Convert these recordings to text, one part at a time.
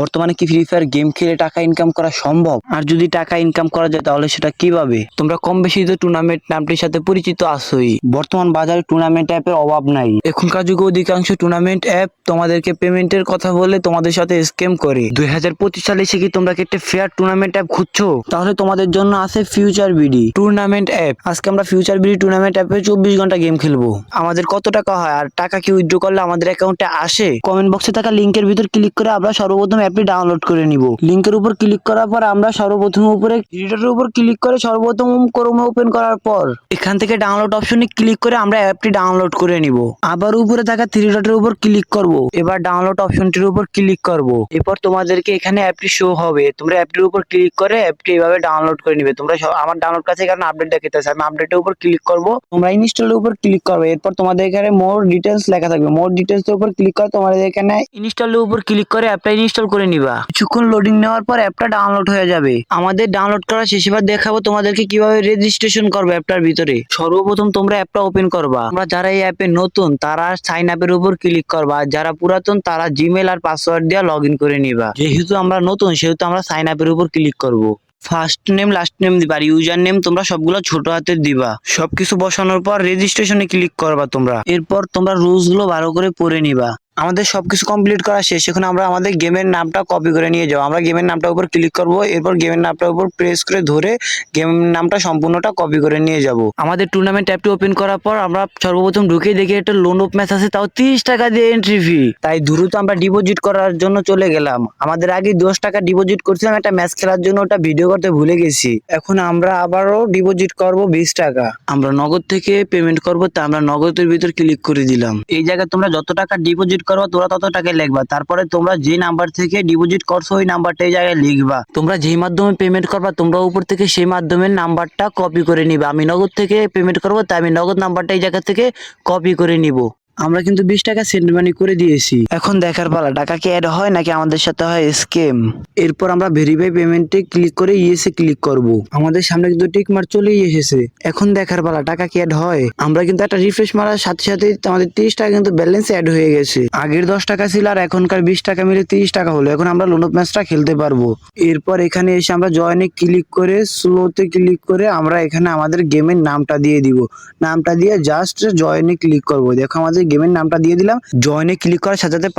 বর্তমানে কি free fire game খেলে টাকা ইনকাম করা সম্ভব? আর যদি টাকা ইনকাম করা যায় তাহলে সেটা কিভাবে? তোমরা কম বেশি তো টুর্নামেন্ট নামটির সাথে পরিচিত আছোই। বর্তমান বাজারে টুর্নামেন্ট অ্যাপের অভাব নাই। এখনকার যুগে অধিকাংশ টুর্নামেন্ট অ্যাপ তোমাদেরকে পেমেন্টের কথা বলে তোমাদের সাথে স্ক্যাম করে। 2025 সালে এসে কি তোমরা কি একটা ফেয়ার টুর্নামেন্ট অ্যাপ খুঁজছো? তাহলে তোমাদের জন্য আছে ফিউচার বিডি টুর্নামেন্ট অ্যাপ। আজকে আমরা ফিউচার বিডি টুর্নামেন্ট অ্যাপে 24 ঘন্টা গেম খেলবো। আমাদের কত টাকা হয় আর টাকা কি উইথড্র করলে আমাদের অ্যাকাউন্টে আসে? কমেন্ট বক্সে থাকা লিংকের ভিতর ক্লিক করে আমরা সর্বপ্রথম অ্যাপটি ডাউনলোড করে নিব। লিংকের উপর ক্লিক করার পর আমরা সর্বপ্রথম উপরে থ্রি উপর ক্লিক করে সর্বপ্রথম ক্রোমে ওপেন করার পর এখান থেকে ডাউনলোড অপশনে ক্লিক করে আমরা অ্যাপটি ডাউনলোড করে নিব। আবার উপরে থাকা থ্রি ডটের উপর ক্লিক করব। এবার ডাউনলোড অপশনটির উপর ক্লিক করব। এরপর তোমাদেরকে এখানে অ্যাপটি শো হবে। তোমরা অ্যাপটির উপর ক্লিক করে অ্যাপটি এভাবে ডাউনলোড করে নিবে। তোমরা আমার ডাউনলোড কাছে এখানে আপডেট দেখাইতেছে, আমি আপডেটের উপর ক্লিক করব। তোমরা ইনস্টলের উপর ক্লিক করবে। এরপর তোমাদের এখানে মোর ডিটেইলস লেখা থাকবে। মোর ডিটেইলস এর উপর ক্লিক করে তোমাদের এখানে ইনস্টলের উপর ক্লিক করে অ্যাপটা ইনস্টল করে নিবা। কিছুক্ষণ লোডিং নেওয়ার পর অ্যাপটা ডাউনলোড হয়ে যাবে। আমাদের ডাউনলোড করা শেষ। এবার দেখাবো তোমাদেরকে কিভাবে রেজিস্ট্রেশন করবে অ্যাপটার ভিতরে। সর্বপ্রথম তোমরা অ্যাপটা ওপেন করবা। আমরা যারা এই অ্যাপে নতুন তারা সাইন আপের উপর ক্লিক করবা। আর যারা পুরাতন তারা জিমেল আর পাসওয়ার্ড দিয়ে লগ ইন করে নিবা। যেহেতু আমরা নতুন সেহেতু আমরা সাইন আপের উপর ক্লিক করব। ফার্স্ট নেম লাস্ট নেম দিবা, আর ইউজার নেম তোমরা সবগুলো ছোট হাতের দিবা। সবকিছু বসানোর পর রেজিস্ট্রেশনে ক্লিক করবা তোমরা। এরপর তোমরা রুলস গুলো ভালো করে পড়ে নিবা। আমাদের সবকিছু কমপ্লিট করা শেষ। এখন আমরা আমাদের গেমের নামটা কপি করে নিয়ে যাবো। আমরা গেমের নামটার উপর ক্লিক করব। এরপর গেমের নামটার উপর প্রেস করে ধরে গেমের নামটা সম্পূর্ণটা কপি করে নিয়ে যাব। আমাদের টুর্নামেন্ট অ্যাপটি ওপেন করার পর আমরা সর্বপ্রথম ঢুকে দেখি একটা লোন অফ ম্যাচ আছে, তাও 30 টাকা দিয়ে এন্ট্রি ফি। তাই দ্রুত আমরা ডিপোজিট করার জন্য চলে গেলাম। আমাদের আগে 10 টাকা ডিপোজিট করছিলাম একটা ম্যাচ খেলার জন্য, ওটা ভিডিও করতে ভুলে গেছি। এখন আমরা আবারও ডিপোজিট করব 20 টাকা। আমরা নগদ থেকে পেমেন্ট করব, তা আমরা নগদের ভিতর ক্লিক করে দিলাম। এই জায়গায় তোমরা যত টাকা ডিপোজিট করবা তোমরা তত টাকা লিখবা। তারপরে তোমরা যে নাম্বার থেকে ডিপোজিট করছো ওই নাম্বারটা এই জায়গায় লিখবা। তোমরা যেই মাধ্যমে পেমেন্ট করবা তোমরা উপর থেকে সেই মাধ্যমের নাম্বারটা কপি করে নিবা। আমি নগদ থেকে পেমেন্ট করবো, তাই আমি নগদ নাম্বারটা এই জায়গা থেকে কপি করে নিব। আমরা কিন্তু 20 টাকা সেন্ড মানি করে দিয়েছি। এখন দেখার পালা টাকা কি অ্যাড হয় নাকি আমাদের সাথে হয় স্ক্যাম। এরপর আমরা ভেরিফাই পেমেন্টে ক্লিক করে ইয়েসে ক্লিক করব। আমাদের সামনে কিন্তু টিক মার্ক চলেই এসেছে। এখন দেখার পালা টাকা কি অ্যাড হয়। আমরা কিন্তু একটা রিফ্রেশ মারার সাথে সাথে আমাদের 30 টাকা কিন্তু ব্যালেন্স অ্যাড হয়ে গেছে। আগের 10 টাকা ছিল আর এখনকার 20 টাকা মিলে 30 টাকা হলো। এখন আমরা লোন অফ ম্যাচটা খেলতে পারবো। এরপর এখানে এসে আমরা জয়েনে ক্লিক করে স্লোতে ক্লিক করে আমরা এখানে আমাদের গেমের নামটা দিয়ে দিব। নামটা দিয়ে জাস্ট জয়েনে ক্লিক করব। দেখো আমাদের গেমের নামটা দিয়ে দিলাম। জয়েনে ক্লিক করার সাথে সাথে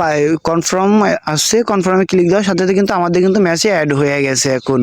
কনফার্ম আসছে। কনফার্মে ক্লিক দেওয়ার সাথে সাথে কিন্তু আমাদের কিন্তু ম্যাচে অ্যাড হয়ে গেছে। এখন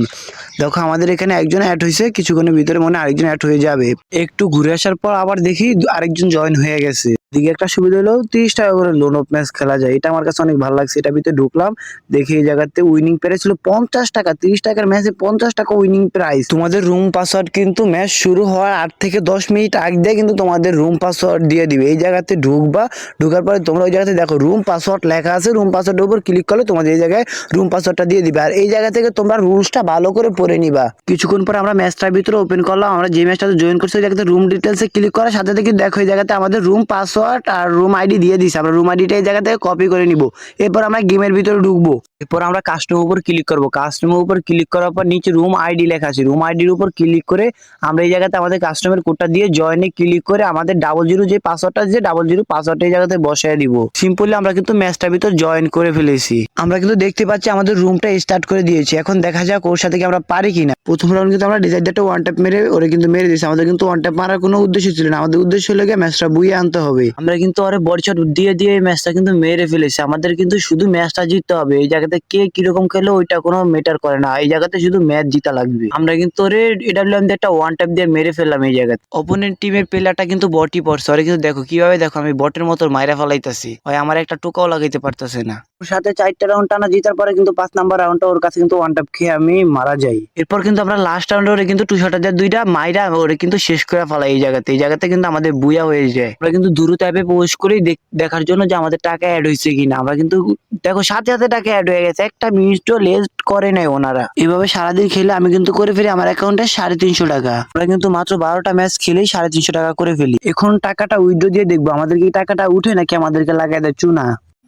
দেখো আমাদের এখানে একজন অ্যাড হয়েছে, কিছুক্ষণের ভিতরে মনে হয় আরেকজন অ্যাড হয়ে যাবে। একটু ঘুরে আসার পর আবার দেখি আরেকজন জয়েন হয়ে গেছে। দিকে একটা সুবিধা হলো 30 টাকা করে লোন অফ ম্যাচ খেলা যায়। এটা আমার কাছে অনেক ভালো লাগছে। এটা ভিতরে ঢুকলাম, দেখি এই জায়গাতে উইনিং প্রাইস ছিল 50 টাকা। 30 টাকার ম্যাচে 50 টাকা উইনিং প্রাইস। তোমাদের রুম পাসওয়ার্ড কিন্তু ম্যাচ শুরু হওয়ার 8 থেকে 10 মিনিট আগে দিয়ে কিন্তু তোমাদের রুম পাসওয়ার্ড দিয়ে দিবে। এই জায়গাতে ঢুকবা, ঢুকার পরে তোমরা ওই জায়গাতে দেখো রুম পাসওয়ার্ড লেখা আছে। রুম পাসওয়ার্ডের উপর ক্লিক করলে তোমাদের এই জায়গায় রুম পাসওয়ার্ডটা দিয়ে দিবে। আর এই জায়গা থেকে তোমরা রুলসটা ভালো করে পড়ে নিবা। কিছুক্ষণ পর আমরা ম্যাচটার ভিতরে ওপেন করলাম। আমরা যে ম্যাচটাতে জয়েন করছি ওই জায়গাতে রুম ডিটেলসে ক্লিক করার সাথে সাথে দেখো এই জায়গাতে আমাদের রুম পাসওয়ার্ড আর রুম আইডি দিয়ে দিছে। আমরা রুম আইডিটা এই জায়গা থেকে কপি করে নিব। এরপর আমরা গেমের ভিতরে ঢুকবো। এরপর আমরা কাস্টমের উপর ক্লিক করব। কাস্টমের উপর ক্লিক করার পর নিচে রুম আইডি লেখা আছে। রুম আইডির উপর ক্লিক করে আমরা এই জায়গাতে আমাদের কাস্টমের কোডটা দিয়ে জয়েনে ক্লিক করে আমাদের 00 যে পাসওয়ার্ডটা যে 00 পাসওয়ার্ডটা এই জায়গাতে বসায় দিব। সিম্পলি আমরা কিন্তু ম্যাচটার ভিতর জয়েন করে ফেলেছি। আমরা কিন্তু দেখতে পাচ্ছি আমাদের রুমটা স্টার্ট করে দিয়েছি। এখন দেখা যাক ওর সাথে কি আমরা পারি কিনা। প্রথম রাউন্ড কিন্তু আমরা ডিসাইডারটা ওয়ান ট্যাপ মেরে ওরে কিন্তু মেরে দিয়েছি। আমাদের কিন্তু ওয়ান ট্যাপ মারার কোনো উদ্দেশ্য ছিল না। আমাদের উদ্দেশ্য হলো গিয়ে ম্যাচটা বুইয়ে আনতে হবে। আমরা কিন্তু ওরে বডি শট দিয়ে দিয়ে এই ম্যাচটা কিন্তু মেরে ফেলেছি। আমাদের কিন্তু শুধু ম্যাচটা জিততে হবে। এই জায়গাতে কে কিরকম খেলো ওইটা কোনো ম্যাটার করে না। এই জায়গাতে শুধু ম্যাচ জিতা লাগবে। আমরা কিন্তু ওরে এডব্লিউএম দিয়ে একটা ওয়ান ট্যাপ দিয়ে মেরে ফেললাম। এই জায়গাতে অপোনেন্ট টিমের প্লেয়ারটা কিন্তু বটই পড়ছে। ওরে কিন্তু দেখো কিভাবে, দেখো আমি বটের মতো মাইরা ফেলাইতেছি। ওই আমার একটা টোকাও লাগাইতে পারতেছে না। ওর সাথে 4টা রাউন্ড টানা জিতার পরে কিন্তু 5 নাম্বার রাউন্ডটা ওর কাছে কিন্তু ওয়ান ট্যাপ খেয়ে আমি মারা যাই। এরপর কিন্তু আমরা লাস্ট রাউন্ডে ওরে কিন্তু 2 শট দিয়ে 2টা মাইরা ওরে কিন্তু শেষ করে ফেলাই। এই জায়গাতে কিন্তু আমাদের বুয়া হয়ে যায়। আমরা কিন্তু দ্রুত অ্যাপে প্রবেশ করি দেখার জন্য যে আমাদের টাকা অ্যাড হয়েছে কিনা। আমরা কিন্তু দেখো সাথে সাথে টাকা অ্যাড হয়ে গেছে। একটা মিনিটও লেট করে নাই ওনারা। এভাবে সারাদিন খেলে আমি কিন্তু করে ফেলি আমার অ্যাকাউন্টে 350 টাকা। আমরা কিন্তু মাত্র 12টা ম্যাচ খেলেই 350 টাকা করে ফেলি। এখন টাকাটা উইথড্র দিয়ে দেখবো আমাদের কি টাকাটা উঠে নাকি আমাদেরকে লাগাই দেয় চুনা।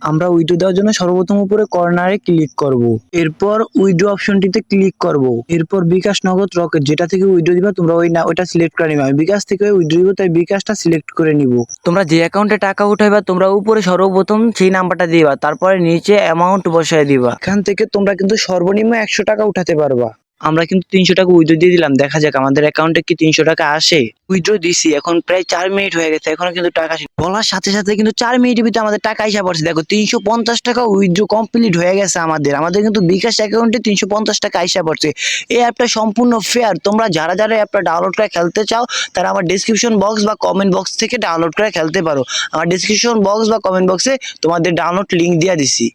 আমরা উইথড্র দেওয়ার জন্য সর্বপ্রথম উপরে কর্নারে ক্লিক করব। এরপর উইথড্র অপশনটিতে ক্লিক করব। এরপর বিকাশ, নগদ, রকেট যেটা থেকে উইথড্র দিবা তোমরা ওইটা সিলেক্ট করে নিবা। আমি বিকাশ থেকে উইথড্র দিব, তাই বিকাশটা সিলেক্ট করে নিব। তোমরা যে অ্যাকাউন্টে টাকা উঠাইবা তোমরা উপরে সর্বপ্রথম সেই নাম্বারটা দিবা, তারপরে নিচে অ্যামাউন্ট বসায় দিবা। এখান থেকে তোমরা কিন্তু সর্বনিম্ন 100 টাকা উঠাতে পারবা। আমরা কিন্তু 300 টাকা উইথড্র দিয়ে দিলাম, দেখা যাক আমাদের অ্যাকাউন্টে কি 300 টাকা আসে। উইথড্র দিছি, এখন প্রায় 4 মিনিট হয়ে গেছে, এখনো কিন্তু টাকা আসেনি। বলার সাথে সাথে কিন্তু 4 মিনিটের ভিতরে আমাদের টাকা এসে পড়ছে। দেখো 350 টাকা উইথড্র কমপ্লিট হয়ে গেছে আমাদের কিন্তু বিকাশ অ্যাকাউন্টে 350 টাকা এসে পড়ছে। এই অ্যাপটা সম্পূর্ণ ফেয়ার। তোমরা যারা অ্যাপটা ডাউনলোড করে খেলতে চাও তারা আমার ডেসক্রিপশন বক্স বা কমেন্ট বক্স থেকে ডাউনলোড করে খেলতে পারো। আমার ডেসক্রিপশন বক্স বা কমেন্ট বক্সে তোমাদের ডাউনলোড লিংক দিয়ে দিছি।